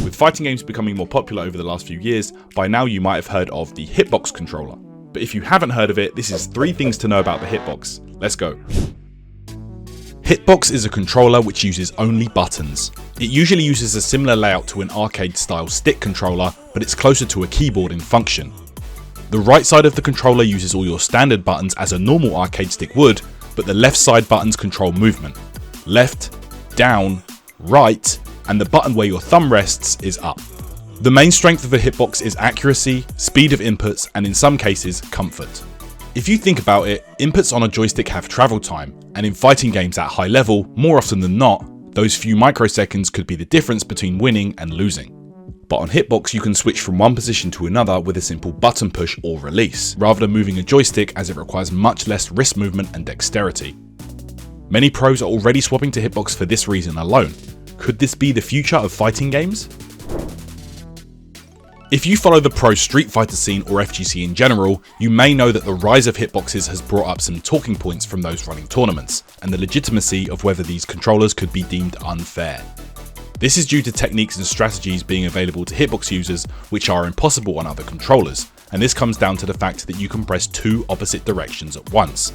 With fighting games becoming more popular over the last few years, by now you might have heard of the Hitbox controller. But if you haven't heard of it, this is 3 things to know about the Hitbox. Let's go. Hitbox is a controller which uses only buttons. It usually uses a similar layout to an arcade-style stick controller, but it's closer to a keyboard in function. The right side of the controller uses all your standard buttons as a normal arcade stick would, but the left side buttons control movement. Left, down, right, and the button where your thumb rests is up. The main strength of a Hitbox is accuracy, speed of inputs, and in some cases, comfort. If you think about it, inputs on a joystick have travel time, and in fighting games at high level, more often than not, those few microseconds could be the difference between winning and losing. But on Hitbox you can switch from one position to another with a simple button push or release, rather than moving a joystick as it requires much less wrist movement and dexterity. Many pros are already swapping to Hitbox for this reason alone. Could this be the future of fighting games? If you follow the pro Street Fighter scene or FGC in general, you may know that the rise of hitboxes has brought up some talking points from those running tournaments, and the legitimacy of whether these controllers could be deemed unfair. This is due to techniques and strategies being available to hitbox users which are impossible on other controllers, and this comes down to the fact that you can press 2 opposite directions at once,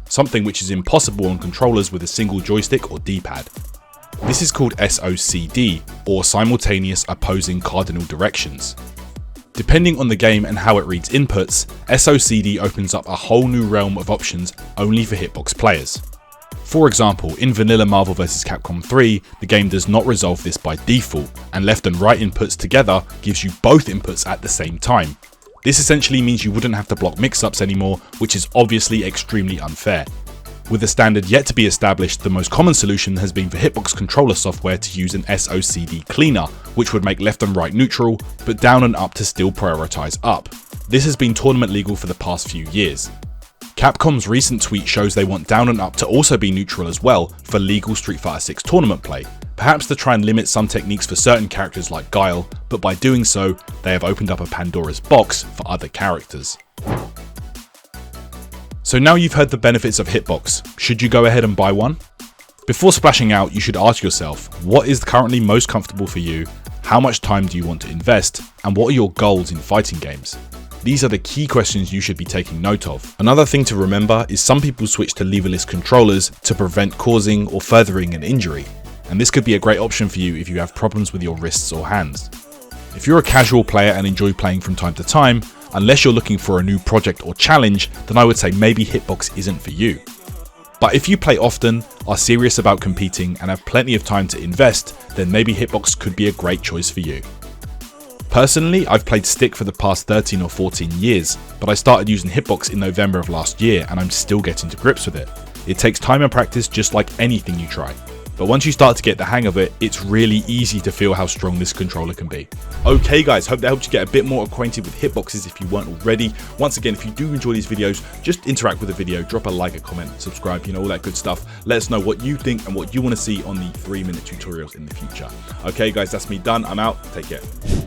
something which is impossible on controllers with a single joystick or D-pad. This is called SOCD, or Simultaneous Opposing Cardinal Directions. Depending on the game and how it reads inputs, SOCD opens up a whole new realm of options only for Hitbox players. For example, in vanilla Marvel vs Capcom 3, the game does not resolve this by default, and left and right inputs together gives you both inputs at the same time. This essentially means you wouldn't have to block mix-ups anymore, which is obviously extremely unfair. With the standard yet to be established, the most common solution has been for Hitbox controller software to use an SOCD cleaner, which would make left and right neutral, but down and up to still prioritise up. This has been tournament legal for the past few years. Capcom's recent tweet shows they want down and up to also be neutral as well for legal Street Fighter 6 tournament play, perhaps to try and limit some techniques for certain characters like Guile, but by doing so, they have opened up a Pandora's box for other characters. So now you've heard the benefits of Hitbox, should you go ahead and buy one? Before splashing out, you should ask yourself, what is currently most comfortable for you, how much time do you want to invest, and what are your goals in fighting games? These are the key questions you should be taking note of. Another thing to remember is some people switch to leverless controllers to prevent causing or furthering an injury, and this could be a great option for you if you have problems with your wrists or hands. If you're a casual player and enjoy playing from time to time, unless you're looking for a new project or challenge, then I would say maybe Hitbox isn't for you. But if you play often, are serious about competing, and have plenty of time to invest, then maybe Hitbox could be a great choice for you. Personally, I've played stick for the past 13 or 14 years, but I started using Hitbox in November of last year and I'm still getting to grips with it. It takes time and practice just like anything you try. But once you start to get the hang of it, it's really easy to feel how strong this controller can be. Okay guys, hope that helped you get a bit more acquainted with hitboxes if you weren't already. Once again, if you do enjoy these videos, just interact with the video, drop a like, a comment, subscribe, all that good stuff. Let us know what you think and what you want to see on the 3-minute tutorials in the future. Okay guys, that's me done. I'm out. Take care.